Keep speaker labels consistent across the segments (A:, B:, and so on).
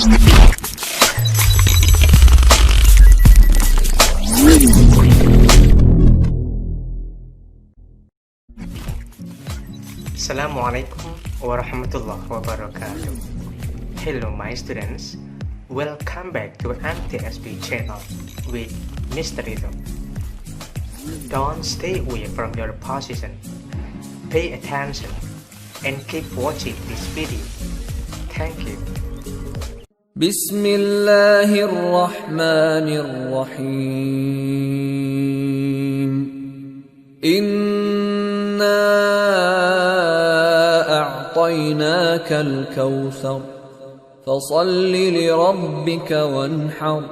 A: Assalamualaikum warahmatullahi wabarakatuh. Hello my students, welcome back to MTSB channel with Mr. Rito. Don't stay away from your position. Pay attention and keep watching this video. Thank you.
B: بسم الله الرحمن الرحيم إنا أعطيناك الكوثر فصل لربك وانحر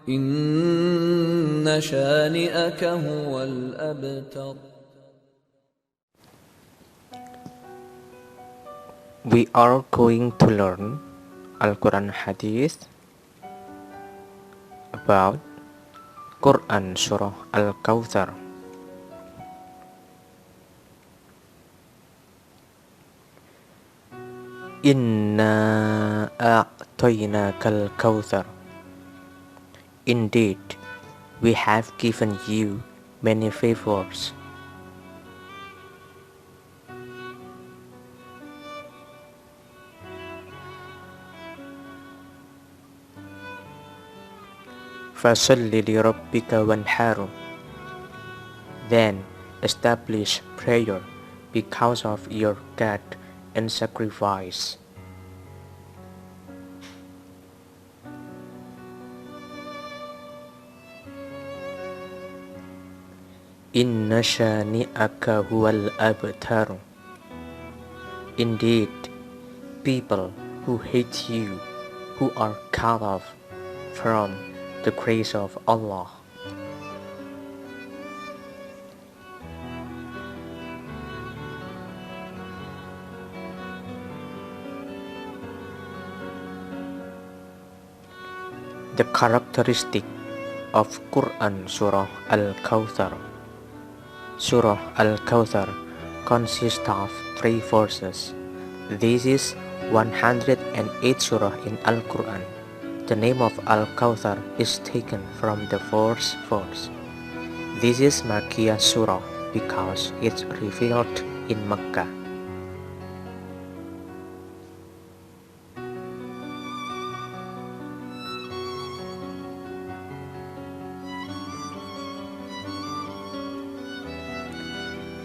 B: إن شانئك هو الأبتر.
A: We are going to learn Al-Quran Hadith about Quran Surah Al Kautsar. Inna a'tainakal kautsar. Indeed, we have given you many favors. Fasalli li rabbika wanharu. Then establish prayer because of your God and sacrifice. Inna shani'aka huwal abtar. Indeed, people who hate you, who are cut off from the grace of Allah. The characteristic of Quran Surah Al Kautsar. Surah Al Kautsar consists of 3 verses. This is 108 surah in Al Quran. The name of Al Kautsar is taken from the first verse. This is Makkiyah surah because it's revealed in Mecca.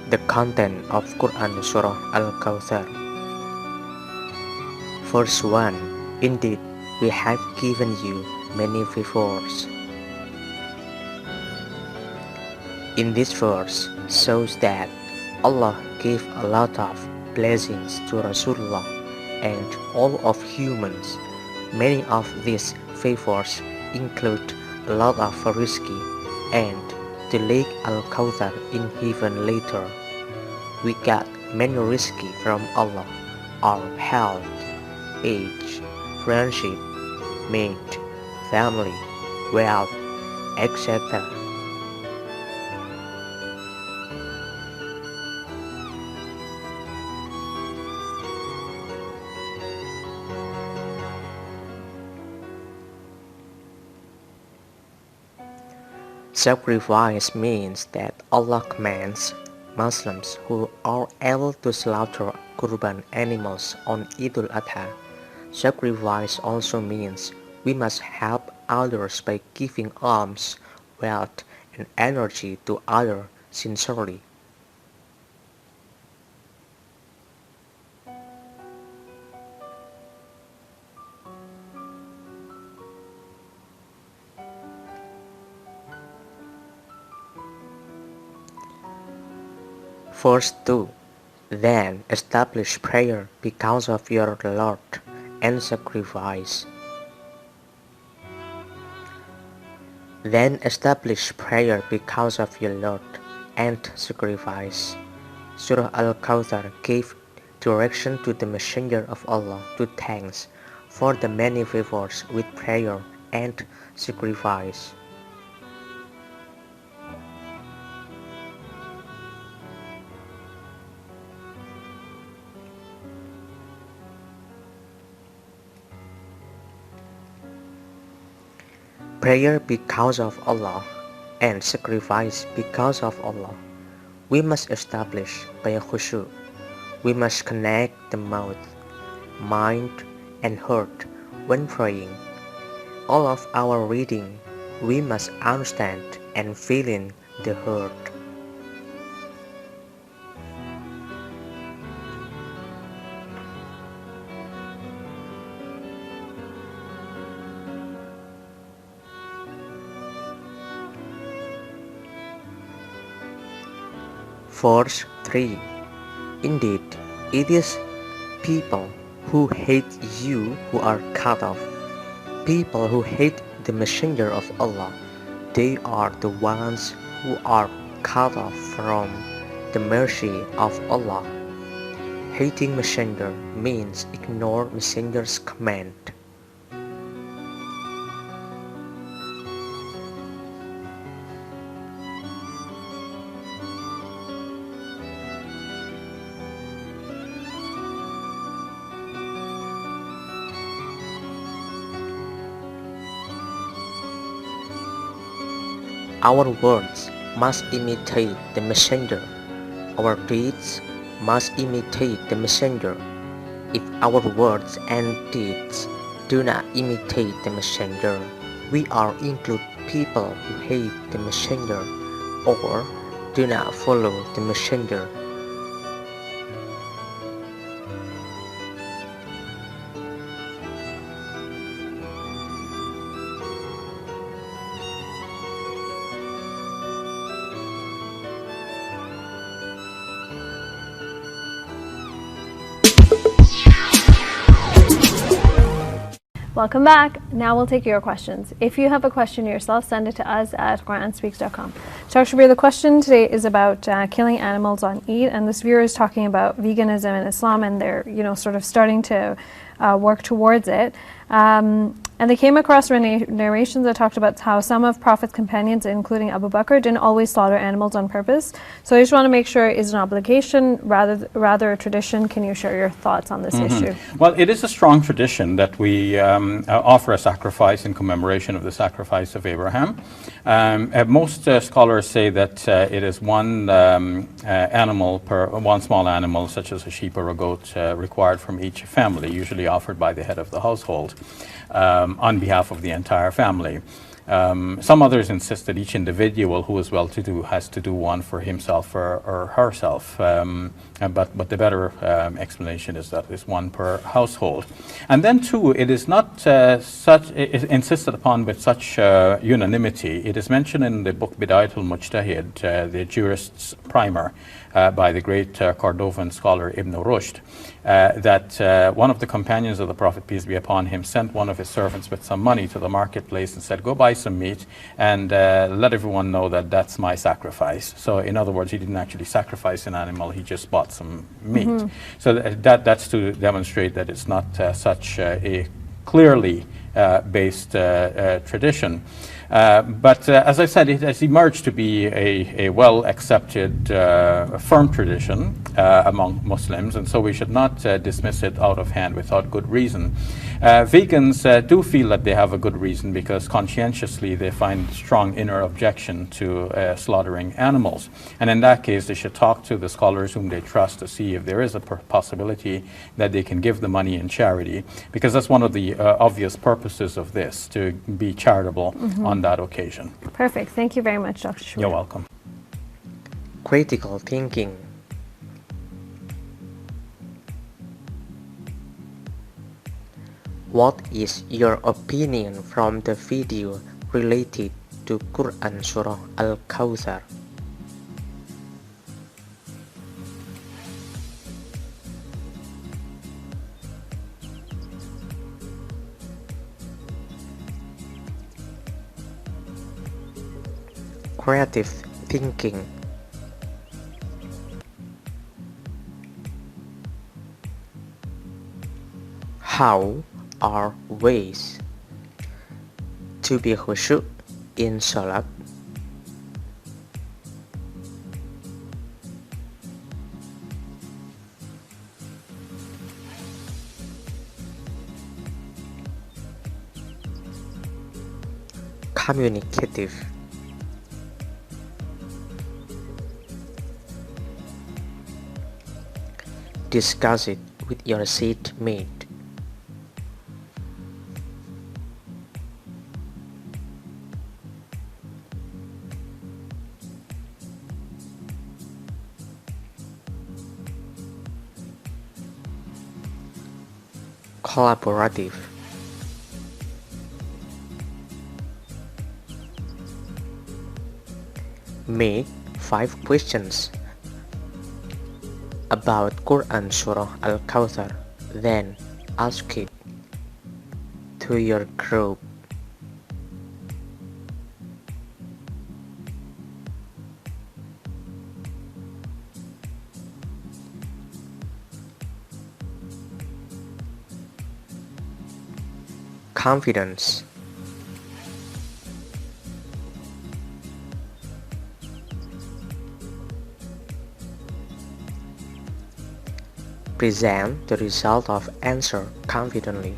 A: The content of Quran Surah Al Kautsar. Verse 1. Indeed, we have given you many favors. In this verse shows that Allah gave a lot of blessings to Rasulullah and all of humans. Many of these favors include a lot of rizki and the Lake Al Kautsar in heaven later. We got many rizki from Allah, our health, age, friendship, mate, family, wealth, etc. Sacrifice means that Allah commands Muslims who are able to slaughter kurban animals on Eid al-Adha. Sacrifice also means we must help others by giving alms, wealth, and energy to others sincerely. Verse 2. Then establish prayer because of your Lord and sacrifice. Then establish prayer because of your Lord and sacrifice. Surah Al Kautsar gave direction to the Messenger of Allah to thanks for the many favors with prayer and sacrifice. prayer because of Allah, and sacrifice because of Allah. We must establish khushu. We must connect the mouth, mind, and heart when praying. All of our reading, we must understand and feel in the heart. Verse 3. Indeed, it is people who hate you who are cut off. People who hate the messenger of Allah, they are the ones who are cut off from the mercy of Allah. Hating messenger means ignore messenger's command. Our words must imitate the messenger. Our deeds must imitate the messenger. If our words and deeds do not imitate the messenger, we are include people who hate the messenger or do not follow the messenger.
C: Welcome back. Now we'll take your questions. If you have a question yourself, send it to us at QuranSpeaks.com. Dr. Shabir, the question today is about killing animals on Eid, and this viewer is talking about veganism and Islam, and they're sort of starting to work towards it. And they came across narrations that talked about how some of Prophet's companions, including Abu Bakr, didn't always slaughter animals on purpose. So I just want to make sure, is it an obligation, rather a tradition? Can you share your thoughts on this issue?
D: Well, it is a strong tradition that we offer a sacrifice in commemoration of the sacrifice of Abraham. Most scholars say that it is one small animal, such as a sheep or a goat, required from each family, usually offered by the head of the household. On behalf of the entire family. Some others insist that each individual who is well-to-do has to do one for himself or herself, but the better explanation is that it's one per household. And then too, it is not insisted upon with such unanimity. It is mentioned in the book Bidayat al-Mujtahid, the jurist's primer, by the great Cordovan scholar Ibn Rushd, that one of the companions of the Prophet, peace be upon him, sent one of his servants with some money to the marketplace and said, go buy some meat and let everyone know that that's my sacrifice. So in other words, he didn't actually sacrifice an animal, he just bought some meat. So that's to demonstrate that it's not such a clearly based tradition. But as I said, it has emerged to be a well-accepted, firm tradition among Muslims, and so we should not dismiss it out of hand without good reason. Vegans do feel that they have a good reason because conscientiously they find strong inner objection to slaughtering animals. And in that case, they should talk to the scholars whom they trust to see if there is a possibility that they can give the money in charity, because that's one of the obvious purposes of this, to be charitable on that occasion.
C: Perfect. Thank you very much, Dr. Shabir.
D: You're welcome.
A: Critical thinking. What is your opinion from the video related to Quran Surah Al Kautsar? Creative thinking. How are ways to be khushu in salat? communicative. Discuss it with your seatmate. Collaborative. Make 5 questions about Quran Surah Al Kautsar, then ask it to your group. Confidence. Present the result of answer confidently.